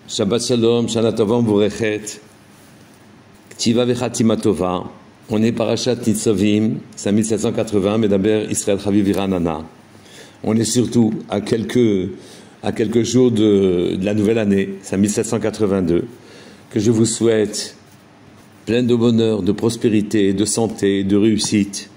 Shabbat Shalom, Shana Tova Mvourechet, Ktiva Vechatima Tova. On est Parashat Nitzavim, c'est 1780, Medaber Israël Chaviv Iranana. On est surtout à quelques jours de la nouvelle année, c'est 1782, que je vous souhaite plein de bonheur, de prospérité, de santé, de réussite,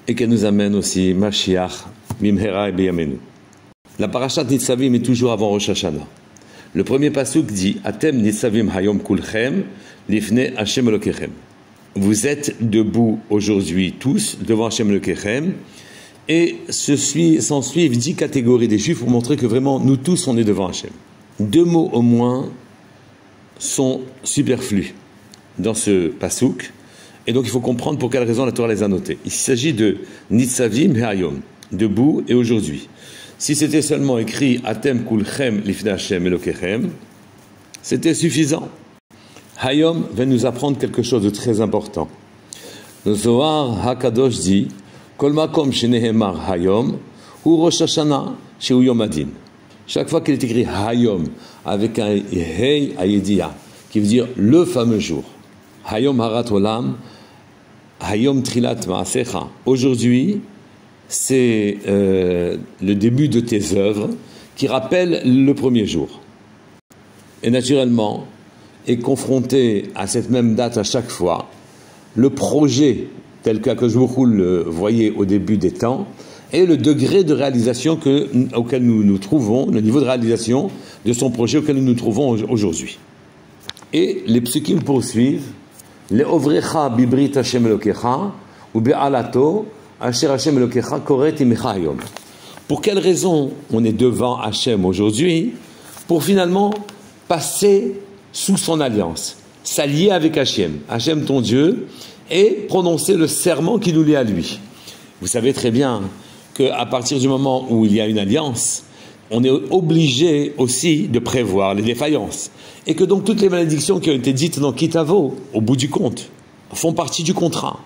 et qu'elle nous amène aussi Mashiach, Mimhera et Beyamenu. La Parashat Nitzavim est toujours avant Rosh Hashanah. Le premier pasuk dit Atem Nitzavim Hayom Kulchem Lifne Hashem Elokechem. Vous êtes debout aujourd'hui tous devant Hashem Elokechem, et s'en suivent 10 catégories des Juifs pour montrer que vraiment nous tous on est devant Hashem. 2 mots au moins sont superflus dans ce pasuk, et donc il faut comprendre pour quelle raison la Torah les a notés. Il s'agit de Nitzavim Hayom, debout et aujourd'hui. Si c'était seulement écrit Atem Kulchem Lifne Hashem Elokechem, c'était suffisant. Hayom va nous apprendre quelque chose de très important. Le Zohar HaKadosh dit Kol makom shenehemar Hayom ou Rosh Hashanah sheu Yom Adin. Chaque fois qu'il est écrit Hayom avec un Hei Ayediya, qui veut dire le fameux jour, Hayom Harat Olam, Hayom Trilat Maasecha, aujourd'hui, c'est le début de tes œuvres qui rappelle le premier jour. Et naturellement, est confronté à cette même date à chaque fois, le projet tel qu'Akadosh Baruch Hu le voyait au début des temps, et le degré de réalisation auquel nous nous trouvons, le niveau de réalisation de son projet auquel nous nous trouvons aujourd'hui. Et les psukim poursuivent, les ovrecha bibrit Hashem Elokecha, ou be'alato, Asher Hashem Elokecha koret imecha hayom. Pour quelle raison on est devant Hashem aujourd'hui? Pour finalement passer sous son alliance, s'allier avec Hashem, Hashem ton Dieu, et prononcer le serment qui nous lie à lui. Vous savez très bien qu'à partir du moment où il y a une alliance, on est obligé aussi de prévoir les défaillances. Et que donc toutes les malédictions qui ont été dites dans Kitavo, au bout du compte, font partie du contrat.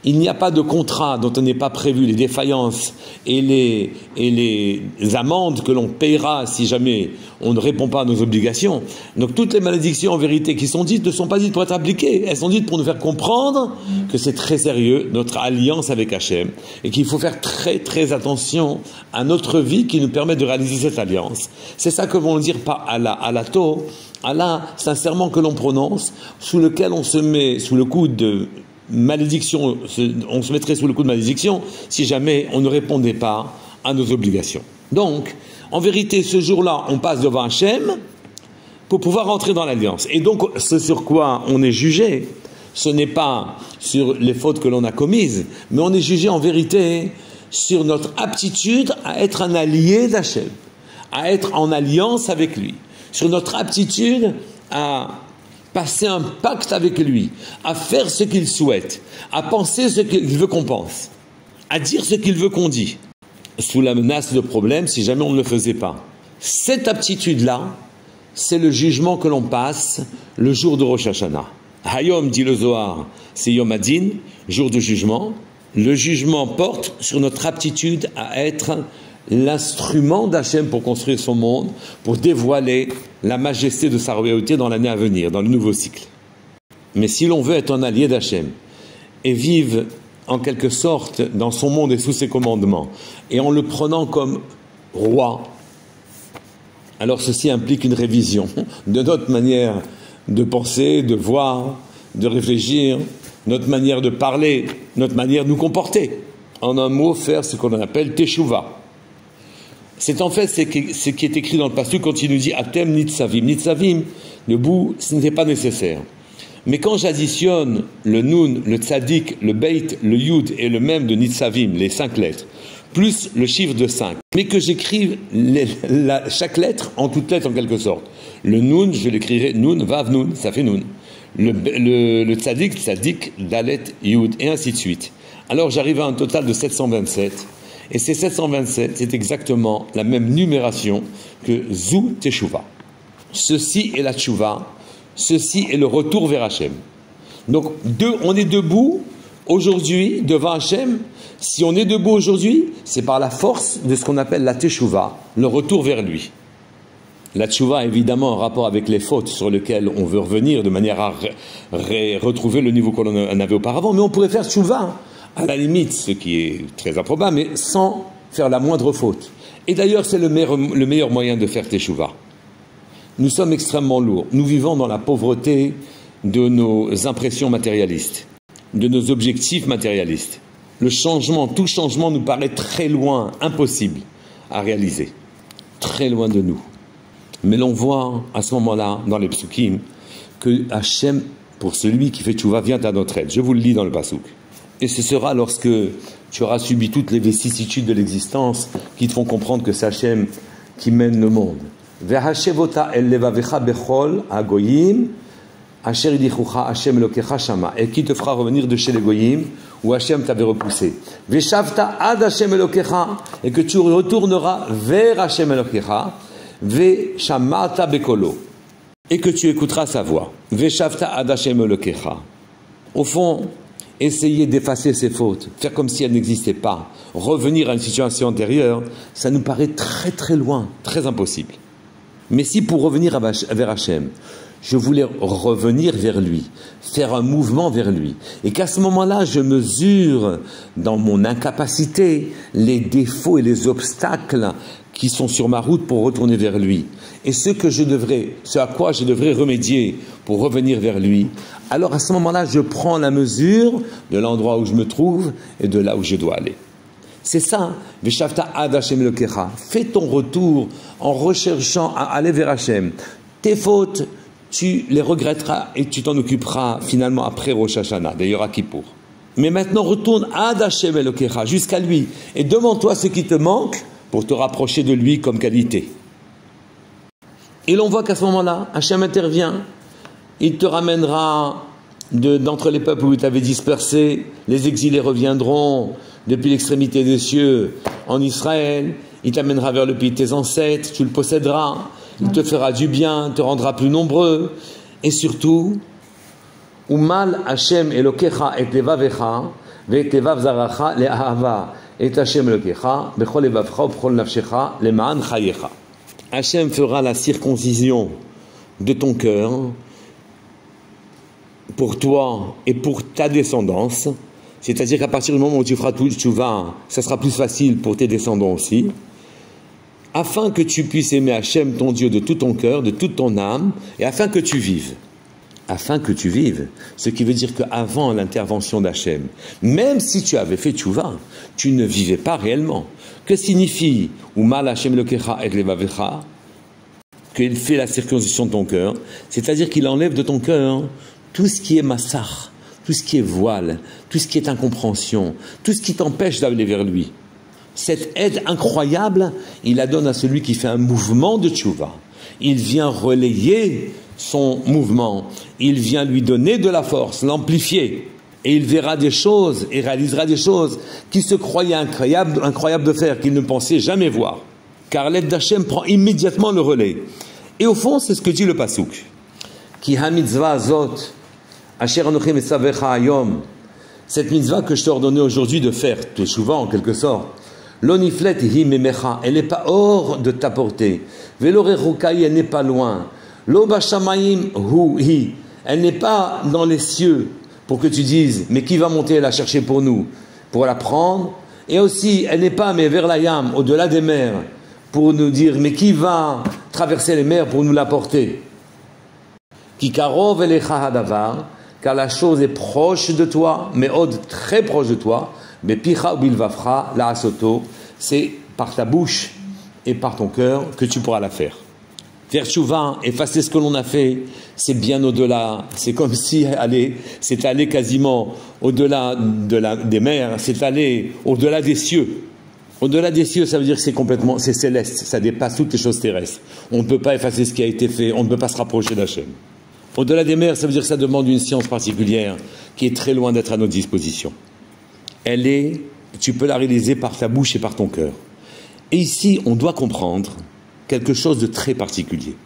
Il n'y a pas de contrat dont on n'est pas prévu les défaillances et les amendes que l'on paiera si jamais on ne répond pas à nos obligations. Donc toutes les malédictions en vérité qui sont dites ne sont pas dites pour être appliquées. Elles sont dites pour nous faire comprendre que c'est très sérieux notre alliance avec Hachem et qu'il faut faire très très attention à notre vie qui nous permet de réaliser cette alliance. C'est ça que vont dire par Allah, Alato. Allah, c'est un serment que l'on prononce sous lequel on se met sous le coup de malédiction, on se mettrait sous le coup de malédiction si jamais on ne répondait pas à nos obligations. Donc, en vérité, ce jour-là, on passe devant Hachem pour pouvoir entrer dans l'alliance. Et donc, ce sur quoi on est jugé, ce n'est pas sur les fautes que l'on a commises, mais on est jugé en vérité sur notre aptitude à être un allié d'Hachem, à être en alliance avec lui, sur notre aptitude à passer un pacte avec lui, à faire ce qu'il souhaite, à penser ce qu'il veut qu'on pense, à dire ce qu'il veut qu'on dise, sous la menace de problèmes si jamais on ne le faisait pas. Cette aptitude-là, c'est le jugement que l'on passe le jour de Rosh Hashanah. Hayom, dit le Zohar, c'est Yom Adin, jour de jugement. Le jugement porte sur notre aptitude à être l'instrument d'Hachem pour construire son monde, pour dévoiler la majesté de sa royauté dans l'année à venir, dans le nouveau cycle. Mais si l'on veut être un allié d'Hachem et vivre en quelque sorte dans son monde et sous ses commandements, et en le prenant comme roi, alors ceci implique une révision de notre manière de penser, de voir, de réfléchir, notre manière de parler, notre manière de nous comporter. En un mot, faire ce qu'on appelle teshuva. C'est en fait ce qui est écrit dans le pasuk quand il nous dit Atem Nitzavim. Nitzavim, le bout, ce n'était pas nécessaire. Mais quand j'additionne le Nun, le Tzadik, le Beit, le Yud et le Mem de Nitzavim, les 5 lettres, plus le chiffre de 5, mais que j'écrive chaque lettre en toutes lettres en quelque sorte. Le Nun, je l'écrirai Nun, Vav Nun, ça fait Nun. Le Tzadik, Tzadik, Dalet, Yud, et ainsi de suite. Alors j'arrive à un total de 727. Et ces 727, c'est exactement la même numération que Zou Teshuva. Ceci est la Teshuva, ceci est le retour vers Hachem. Donc, on est debout aujourd'hui devant Hachem. Si on est debout aujourd'hui, c'est par la force de ce qu'on appelle la Teshuva, le retour vers lui. La tchouva a évidemment un rapport avec les fautes sur lesquelles on veut revenir de manière à retrouver le niveau qu'on en avait auparavant, mais on pourrait faire tchouva, à la limite, ce qui est très improbable, mais sans faire la moindre faute. Et d'ailleurs, c'est le meilleur moyen de faire tchouva. Nous sommes extrêmement lourds. Nous vivons dans la pauvreté de nos impressions matérialistes, de nos objectifs matérialistes. Le changement, tout changement nous paraît très loin, impossible à réaliser, très loin de nous. Mais l'on voit à ce moment-là, dans les psukim, que Hachem, pour celui qui fait tchouva, vient à notre aide. Je vous le lis dans le pasouk. Et ce sera lorsque tu auras subi toutes les vicissitudes de l'existence qui te font comprendre que c'est Hachem qui mène le monde. Ve'hashevota el levavecha bechol hagoyim asher yidichucha Hachem elokecha shama, et qui te fera revenir de chez les goyim où Hachem t'avait repoussé. Ve'shavta ad Hachem elokecha, et que tu retourneras vers Hachem elokecha. Ve'shamata bekolo, et que tu écouteras sa voix. Ve'shavta ad Hachem elokecha. Au fond, essayer d'effacer ses fautes, faire comme si elles n'existaient pas, revenir à une situation antérieure, ça nous paraît très très loin, très impossible. Mais si pour revenir vers Hachem, je voulais revenir vers lui, faire un mouvement vers lui, et qu'à ce moment-là, je mesure dans mon incapacité les défauts et les obstacles qui sont sur ma route pour retourner vers lui, et ce à quoi je devrais remédier pour revenir vers lui, alors à ce moment-là, je prends la mesure de l'endroit où je me trouve et de là où je dois aller. C'est ça, Veshavta ad Hachem elokecha. Fais ton retour en recherchant à aller vers Hachem. Tes fautes, tu les regretteras et tu t'en occuperas finalement après Rosh Hashanah, d'ailleurs à Kippour. Mais maintenant, retourne ad Hachem elokecha, jusqu'à lui, et demande-toi ce qui te manque pour te rapprocher de lui comme qualité. Et l'on voit qu'à ce moment-là, Hachem intervient. Il te ramènera d'entre les peuples où il t'avait dispersé. Les exilés reviendront depuis l'extrémité des cieux en Israël. Il t'amènera vers le pays de tes ancêtres. Tu le posséderas. Il te fera du bien, te rendra plus nombreux. Et surtout, Umal Hachem Elokecha et levavecha ve tevav zaracha le'ahava et Hachem Elokecha bechol levavcha ubechol nafshecha le'ma'an chayecha. Hachem fera la circoncision de ton cœur pour toi et pour ta descendance, c'est-à-dire qu'à partir du moment où tu feras tout tchouva, ça sera plus facile pour tes descendants aussi, afin que tu puisses aimer Hachem, ton Dieu, de tout ton cœur, de toute ton âme, et afin que tu vives. Afin que tu vives, ce qui veut dire qu'avant l'intervention d'Hachem, même si tu avais fait tchouva, tu ne vivais pas réellement. Que signifie Umal Hachem Elokecha et levavecha? Qu'il fait la circoncision de ton cœur, c'est-à-dire qu'il enlève de ton cœur tout ce qui est massar, tout ce qui est voile, tout ce qui est incompréhension, tout ce qui t'empêche d'aller vers lui. Cette aide incroyable, il la donne à celui qui fait un mouvement de tchouva. Il vient relayer son mouvement, il vient lui donner de la force, l'amplifier. Et il verra des choses et réalisera des choses qui se croyaient incroyables de faire, qu'il ne pensait jamais voir. Car l'aide d'Hachem prend immédiatement le relais. Et au fond, c'est ce que dit le pasouk. Ki ha-mitzvah azot, asher anochi metzavecha hayom, cette mitzvah que je t'ai ordonné aujourd'hui de faire, teshuva en quelque sorte, lo niflet hi memecha, elle n'est pas hors de ta portée. Velo rechukai, elle n'est pas loin. Lo bashamayim hu hi, elle n'est pas dans les cieux, pour que tu dises, mais qui va monter la chercher pour nous, pour la prendre? Et aussi, elle n'est pas, mais vers la yam, au-delà des mers, pour nous dire, mais qui va traverser les mers pour nous l'apporter? Ki karov elecha hadavar, car la chose est proche de toi, mais très proche de toi, mais picha ou bilvafra, la asoto, c'est par ta bouche et par ton cœur que tu pourras la faire. Faire tchouva, effacer ce que l'on a fait, c'est bien au-delà. C'est comme si c'est aller quasiment au-delà des mers, c'est aller au-delà des cieux. Au-delà des cieux, ça veut dire que c'est céleste, ça dépasse toutes les choses terrestres. On ne peut pas effacer ce qui a été fait, on ne peut pas se rapprocher d'Hachem. Au-delà des mers, ça veut dire que ça demande une science particulière qui est très loin d'être à notre disposition. Tu peux la réaliser par ta bouche et par ton cœur. Et ici, on doit comprendre quelque chose de très particulier.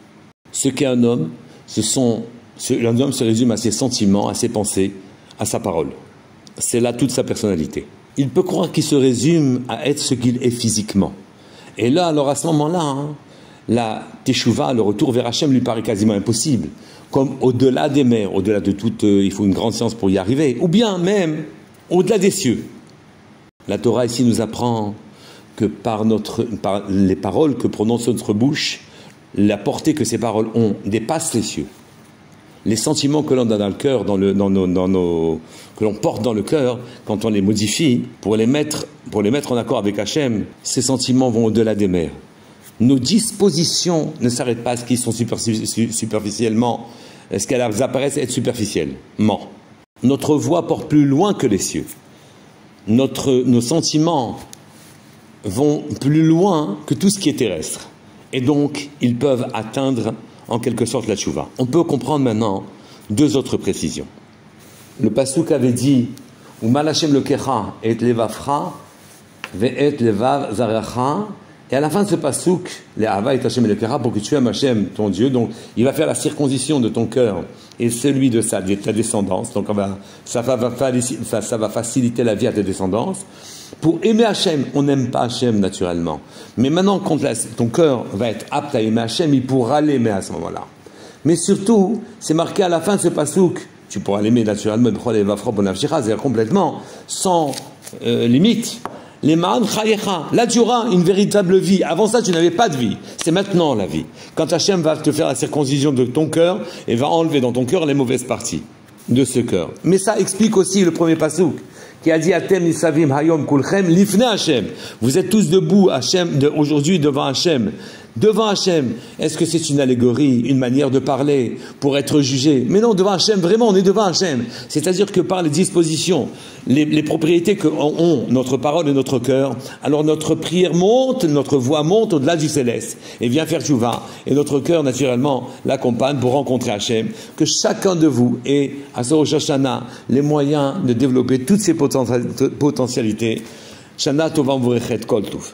Ce qu'est un homme, un homme se résume à ses sentiments, à ses pensées, à sa parole. C'est là toute sa personnalité. Il peut croire qu'il se résume à être ce qu'il est physiquement. Et là, alors à ce moment-là, la teshuva, le retour vers Hachem, lui paraît quasiment impossible. Comme au-delà des mers, au-delà de toute, il faut une grande science pour y arriver, ou bien même au-delà des cieux. La Torah ici nous apprend que par les paroles que prononce notre bouche, la portée que ces paroles ont dépasse les cieux. Les sentiments que l'on a dans le cœur, que l'on porte dans le cœur, quand on les modifie, pour les mettre en accord avec Hachem, ces sentiments vont au-delà des mers. Nos dispositions ne s'arrêtent pas à ce qu'ils sont superficiellement, est-ce qu'elles apparaissent être superficiellement. Notre voix porte plus loin que les cieux. Nos sentiments vont plus loin que tout ce qui est terrestre. Et donc, ils peuvent atteindre en quelque sorte la tchouva. On peut comprendre maintenant deux autres précisions. Le pasuk avait dit « Umal Hashem lekecha et levavcha ve'et levav zarecha » et à la fin de ce pasuk, « Le'ava et Hashem lekecha » pour que tu aimes Hashem, ton Dieu, donc il va faire la circoncision de ton cœur et celui de ta descendance. Donc ça va faciliter la vie à tes descendances. Pour aimer Hachem, on n'aime pas Hachem naturellement. Mais maintenant, quand ton cœur va être apte à aimer Hachem, il pourra l'aimer à ce moment-là. Mais surtout, c'est marqué à la fin de ce pasouk, tu pourras l'aimer naturellement, c'est-à-dire complètement, sans limite. Les ma'an chayecha, là tu auras une véritable vie. Avant ça, tu n'avais pas de vie. C'est maintenant la vie. Quand Hachem va te faire la circoncision de ton cœur et va enlever dans ton cœur les mauvaises parties de ce cœur. Mais ça explique aussi le premier pasouk qui a dit Atem nisavim hayom kulchem lifne Hachem. Vous êtes tous debout aujourd'hui devant Hachem. Devant Hachem, est-ce que c'est une allégorie, une manière de parler pour être jugé? Mais non, devant Hachem, vraiment, on est devant Hachem. C'est-à-dire que par les dispositions, les propriétés qu'ont notre parole et notre cœur, alors notre prière monte, notre voix monte au-delà du céleste et vient faire tchouva. Et notre cœur, naturellement, l'accompagne pour rencontrer Hachem. Que chacun de vous ait, à ce Rosh Hashanah, les moyens de développer toutes ces potentialités. Shana Tova Mvurechet Kol Tuv.